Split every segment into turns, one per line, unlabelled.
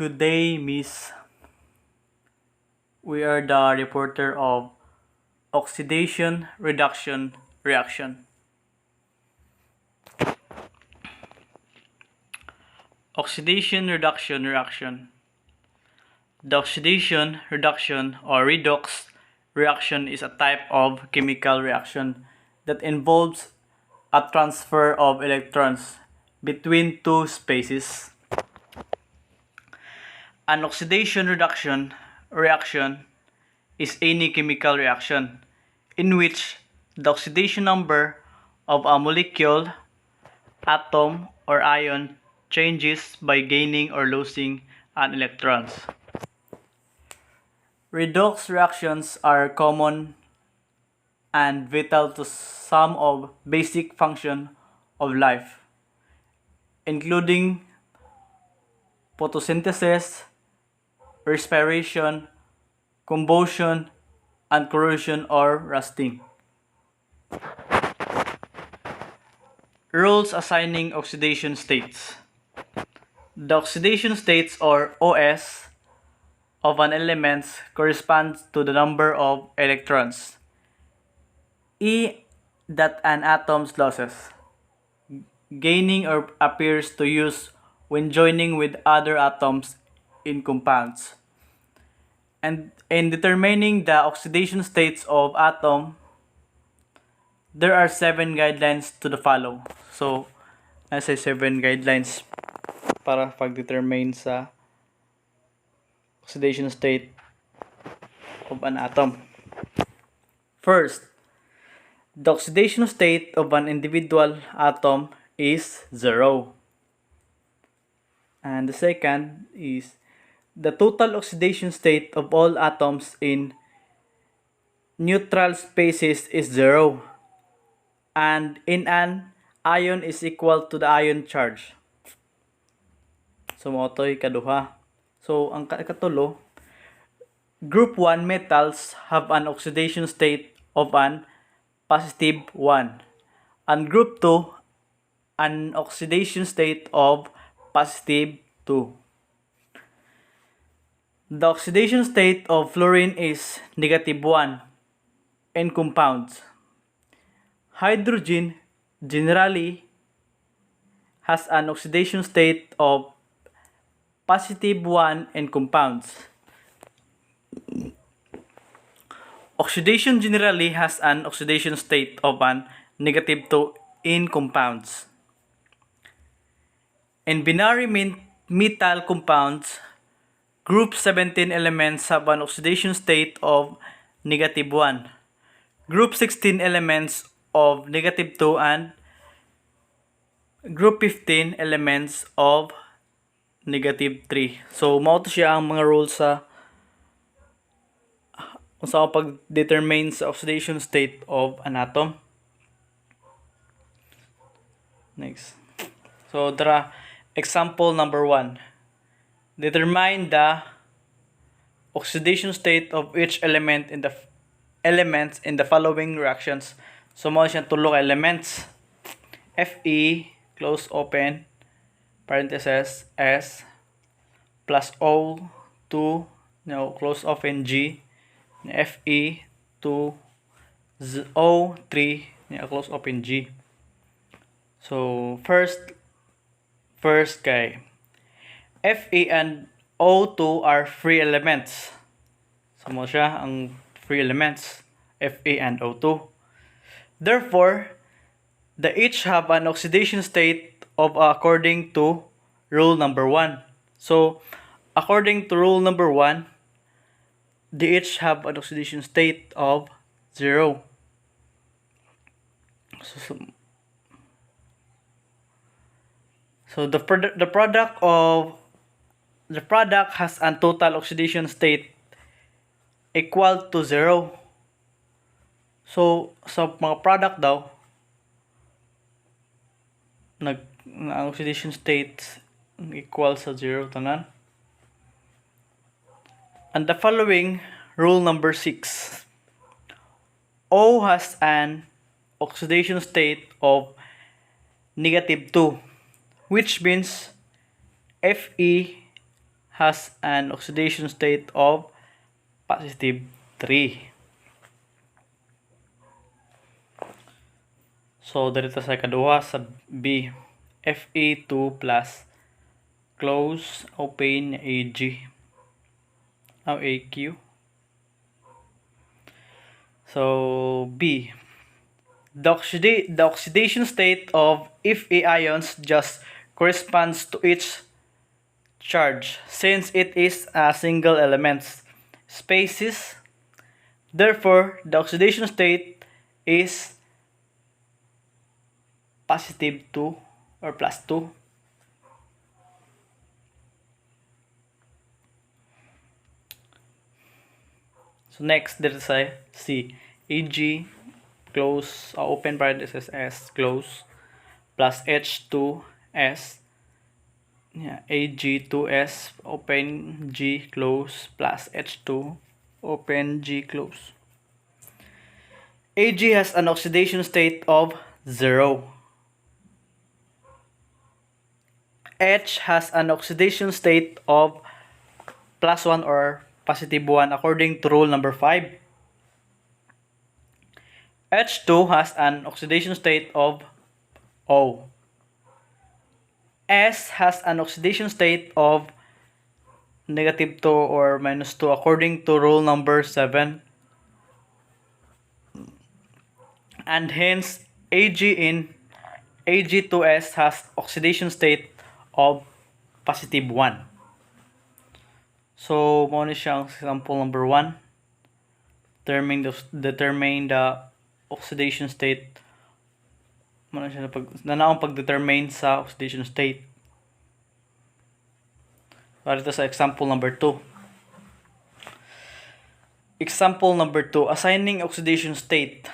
Good day, Miss. We are the reporter of Oxidation Reduction Reaction. Oxidation Reduction Reaction. The oxidation reduction or redox reaction is a type of chemical reaction that involves a transfer of electrons between two spaces. An oxidation reduction reaction is any chemical reaction in which the oxidation number of a molecule, atom, or ion changes by gaining or losing an electrons. Redox reactions are common and vital to some of basic function of life, including photosynthesis, respiration, combustion, and corrosion or rusting. Rules assigning oxidation states. The oxidation states or OS of an element corresponds to the number of electrons E that an atom loses, gaining or appears to use when joining with other atoms in compounds. And in determining the oxidation states of atom, there are 7 guidelines to the follow. So, nasa 7 guidelines para pag-determine sa oxidation state of an atom. First, the oxidation state of an individual atom is 0. And the second is the total oxidation state of all atoms in neutral spaces is 0. And in an ion is equal to the ion charge. So, mo ito'y kaduha. So, ang katulo, group 1 metals have an oxidation state of an positive 1. And group 2, an oxidation state of positive 2. The oxidation state of fluorine is negative 1 in compounds. Hydrogen generally has an oxidation state of positive 1 in compounds. Oxidation generally has an oxidation state of an negative 2 in compounds. In binary metal compounds, group 17 elements have an oxidation state of negative 1. Group 16 elements of negative 2 and group 15 elements of negative 3. So, mao to siya ang mga rules sa kung saan pag-determine sa oxidation state of an atom. Next. So, tara, example number 1. Determine the oxidation state of each element in the elements in the following reactions. So, mao siyang tulo ka elements. Fe, close open, parenthesis, S, plus O2, now close open G, Fe, 2, O3, now close open G. So, first kay Fe and O2 are free elements. So, mo siya ang free elements, Fe and O2. Therefore, they each have an oxidation state of according to rule number 1. So, according to rule number 1, they each have an oxidation state of 0. So the product has a total oxidation state equal to 0. So sa mga product daw, ang oxidation state equal sa 0 tanan. And the following rule number 6. O has an oxidation state of negative 2, which means Fe has an oxidation state of positive 3. So, dito sa ikaduha sa B, Fe2 plus close open Ag o AQ. So, B, the oxidation state of Fe ions just corresponds to each charge since it is a single element species. Therefore, the oxidation state is positive 2 or plus 2. So next, dito sa C, Ag close, open parenthesis S close plus H2S, yeah, Ag2S open G close plus H2 open G close. Ag has an oxidation state of 0. H has an oxidation state of plus 1 or positive 1 according to rule number 5. H2 has an oxidation state of O. S has an oxidation state of negative 2 or minus 2 according to rule number 7. And hence, Ag in Ag2S has oxidation state of positive 1. So, muna siyang example number 1. Determine the oxidation state. Muna siya nanaong pag-determine sa oxidation state. Para ito sa example number 2. Example number 2, assigning oxidation state.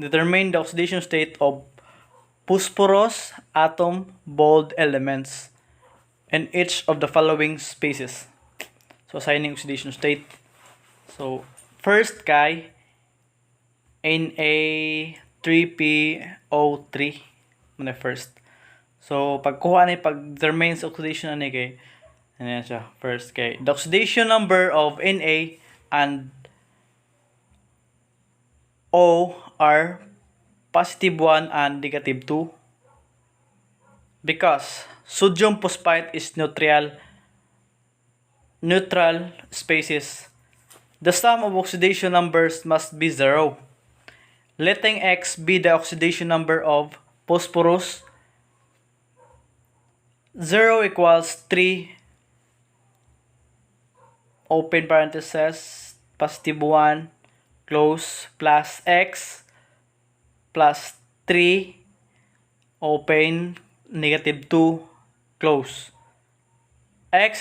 Determine the oxidation state of phosphorus atom bold elements in each of the following species. So, assigning oxidation state. So, first kay Na3PO3 muna first. So, pagkuha ni pag-determine sa oxidation ani kay ano siya, first kay the oxidation number of Na and O are positive 1 and negative 2 because sodium phosphite is neutral species. The sum of oxidation numbers must be 0. Letting X be the oxidation number of phosphorus, 0 equals 3 open parenthesis positive 1 close plus X plus 3 open negative 2 close. X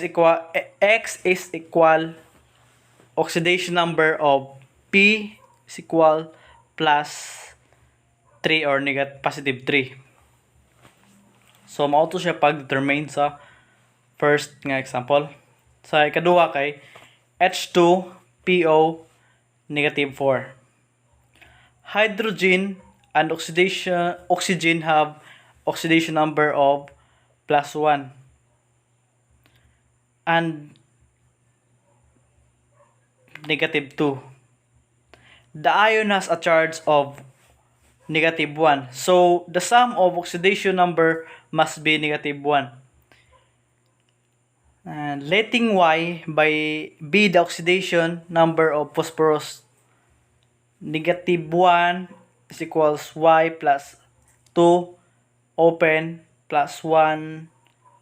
is equal oxidation number of P is equal plus 3 or negative positive 3. So mao to siya pag-determine sa first nga example. Sa ikaduha kay H2PO negative 4. Hydrogen and oxygen have oxidation number of plus 1 and negative 2. The ion has a charge of negative 1. So, the sum of oxidation number must be negative 1. And letting Y be the oxidation number of phosphorus, negative 1 is equals Y plus 2 open plus 1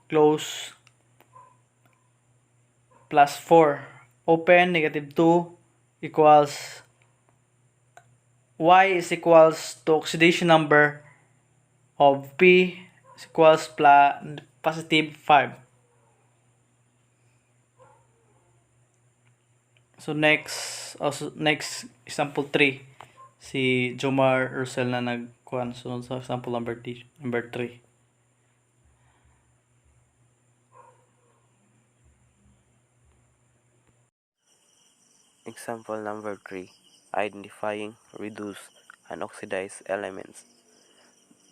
close plus 4 open negative 2 equals Y is equals to oxidation number of P is equals plus positive 5. So next example 3, si Jomar Russell na nagkuhan sunod sa example number 3.
Example number 3. Identifying, reduce, and oxidize elements.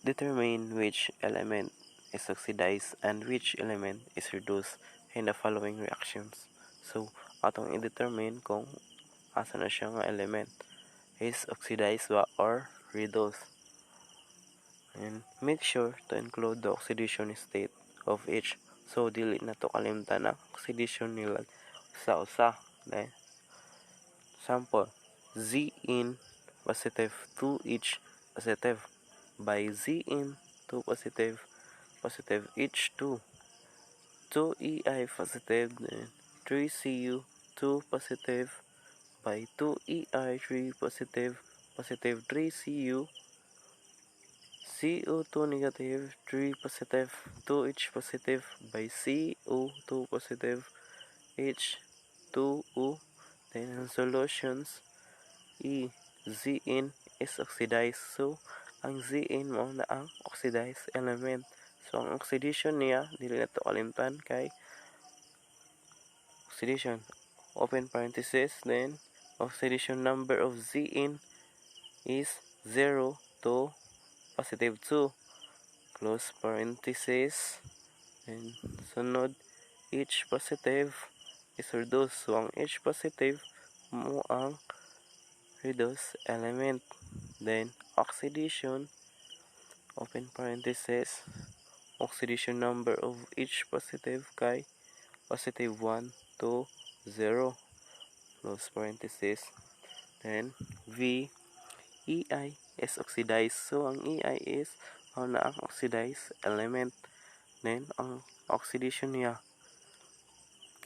Determine which element is oxidized and which element is reduced in the following reactions. So, atong i-determine kung asa na siya nga element is oxidized ba or reduced. And make sure to include the oxidation state of each. So, dili na to kalimtan ang oxidation nila usa-usa. Sample, Z in positive 2 each positive by Z in 2 positive each 2 EI positive, then 3 Cu 2 positive by 2 EI 3 positive 3 Cu CO2 negative 3 positive 2 H positive by CO2 positive H2O. Then ang solutions, Zn is oxidized. So, ang Zn mo na ang oxidized element. So, ang oxidation niya, dili na ito kalimtan kay oxidation. Open parenthesis, then oxidation number of Zn is 0 to positive 2. Close parenthesis. And sunod, H positive is reduced. So, ang H positive mo ang reduced element. Then, oxidation, open parenthesis, oxidation number of each positive kay positive 1 to 0, close parenthesis. Then, V, EI is oxidized. So, ang EI is na ang oxidized element. Then, ang oxidation niya,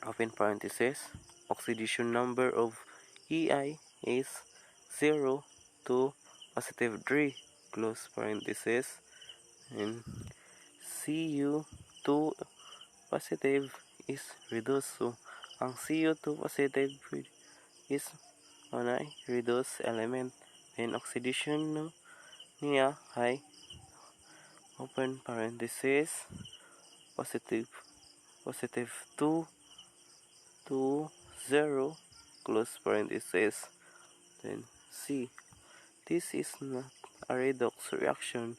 open parenthesis, oxidation number of EI is 0 to positive 3, close parenthesis. And Cu2 positive is reduced. So, ang Cu2 positive is reduced element. Then, oxidation niya ay open parenthesis positive 2 to 0, close parenthesis. Then C. This is not a redox reaction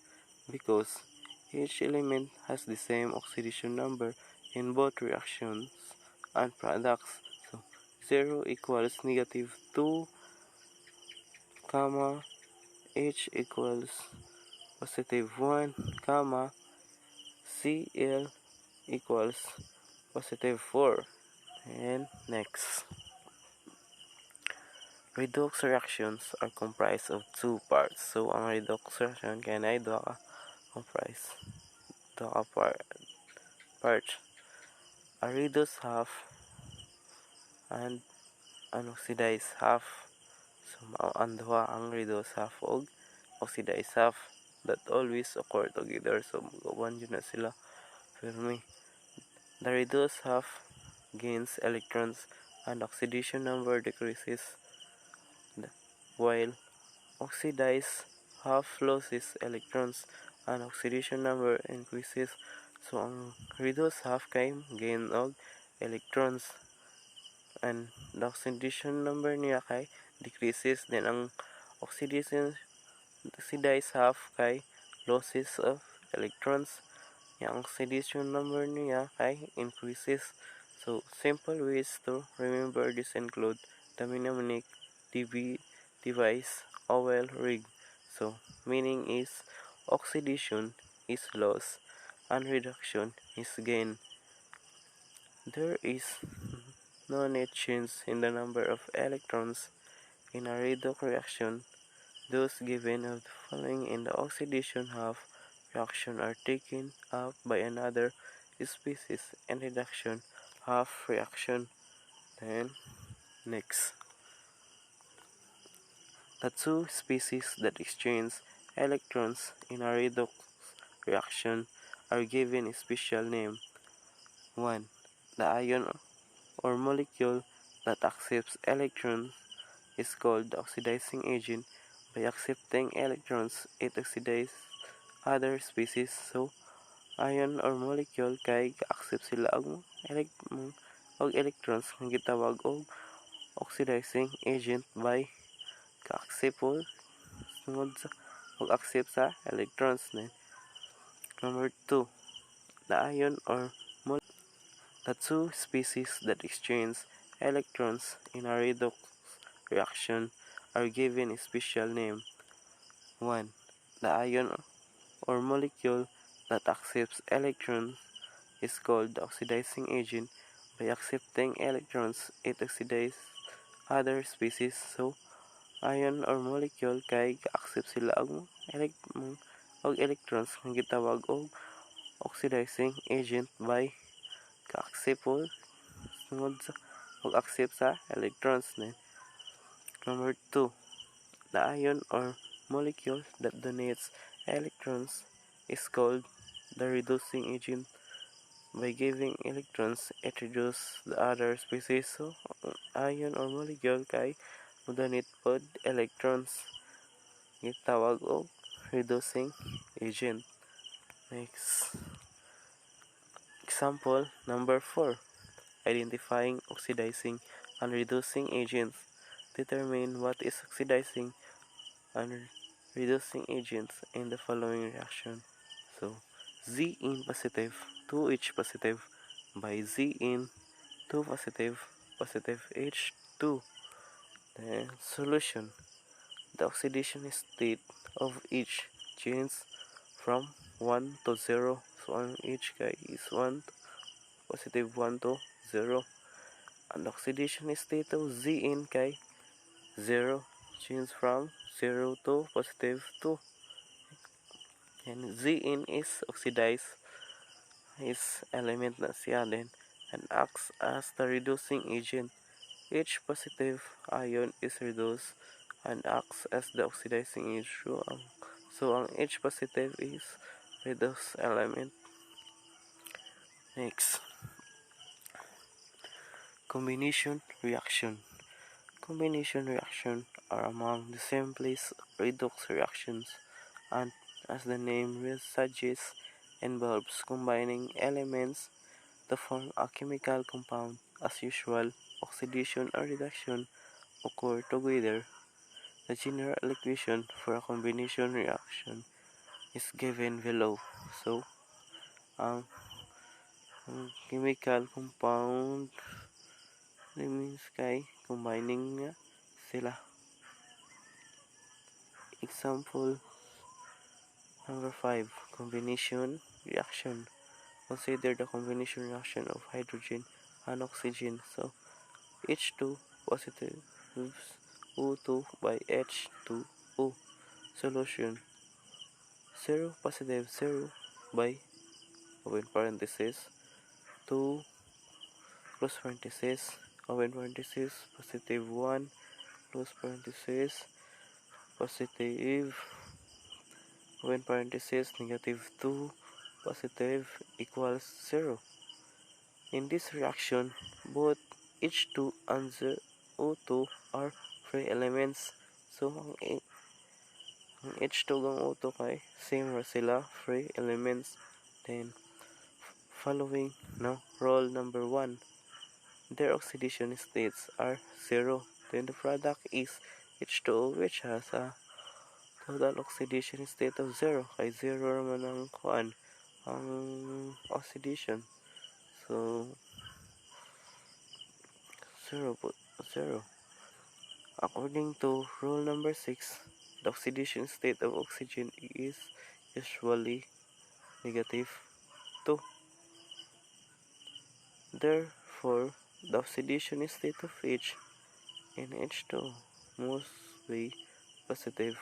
because each element has the same oxidation number in both reactions and products. So 0 equals negative 2, comma, H equals positive 1, comma, Cl equals positive 4. And next. Redox reactions are comprised of two parts. So, ang redox reaction kaya na ito comprise. Ito part. A reduced half and an oxidized half. So, ang duha ang reduced half o oxidized half that always occur together. So, magawan yun na sila. Fermi. The reduced half gains electrons and oxidation number decreases, while oxidized half loses electrons and oxidation number increases. So, ang reduced half kay gain og electrons and the oxidation number niya kay decreases. Then, ang oxidized half kay losses of electrons. Yung oxidation number niya kay increases. So, simple ways to remember this include the mnemonic device oil rig. So, meaning is oxidation is loss and reduction is gain. There is no net change in the number of electrons in a redox reaction. Those given of the following in the oxidation half reaction are taken up by another species in reduction half reaction. Then, next. The two species that exchange electrons in a redox reaction are given a special name. 1. The ion or molecule that accepts electrons is called the oxidizing agent. By accepting electrons, it oxidizes other species. So, ion or molecule kay accept sila og electrons nga gitawag og oxidizing agent by ka-accept og accept sa electrons. Number 2, The ion or the two species that exchange electrons in a redox reaction are given a special name. 1. The ion or molecule that accepts electrons is called the oxidizing agent. By accepting electrons, it oxidizes other species. So, ion or molecule kay ga-accept sila og electrons nga gitawag og oxidizing agent by ka-accept tungod sa pag-accept sa electrons. Number 2, the ion or molecule that donates electrons is called the reducing agent. By giving electrons, it reduces the other species. So, ion or molecule kay donate pod electrons gitawag og reducing agent. Next, example number 4. Identifying oxidizing and reducing agents. Determine what is oxidizing and reducing agents in the following reaction. So, Z in positive, 2H positive by Z in 2 positive, positive H2. Then, solution. The oxidation state of each changes from 1 to 0. So, ang H kay is 1 to positive 1 to 0. And the oxidation state of Z in kay 0. Change from 0 to positive 2. And Z in is oxidized his element na siya din and acts as the reducing agent. Each positive ion is reduced and acts as the oxidizing agent. So ang H positive is reduced element. Next, combination reaction. Combination reaction are among the simplest redox reactions and, as the name suggests, involves combining elements to form a chemical compound. As usual, oxidation or reduction occur together. The general equation for a combination reaction is given below. So, ang chemical compound means kay combining nga sila. Example number 5, combination reaction. Consider the combination reaction of hydrogen and oxygen. So, H2 positive O2 by H2O. Solution. 0 positive 0 by open parenthesis 2 close parenthesis open parenthesis positive 1 close parenthesis positive open parenthesis negative 2 positive equals 0. In this reaction, both H2 and O2 are free elements. So, ang H2 gang O2 kay same ra sila, free elements. Then, following rule number 1, their oxidation states are 0. Then the product is H2O, which has a total oxidation state of 0. Kay 0 naman ang oxidation. So, 0. According to rule number 6, the oxidation state of oxygen is usually negative 2. Therefore, the oxidation state of H in H2 must be positive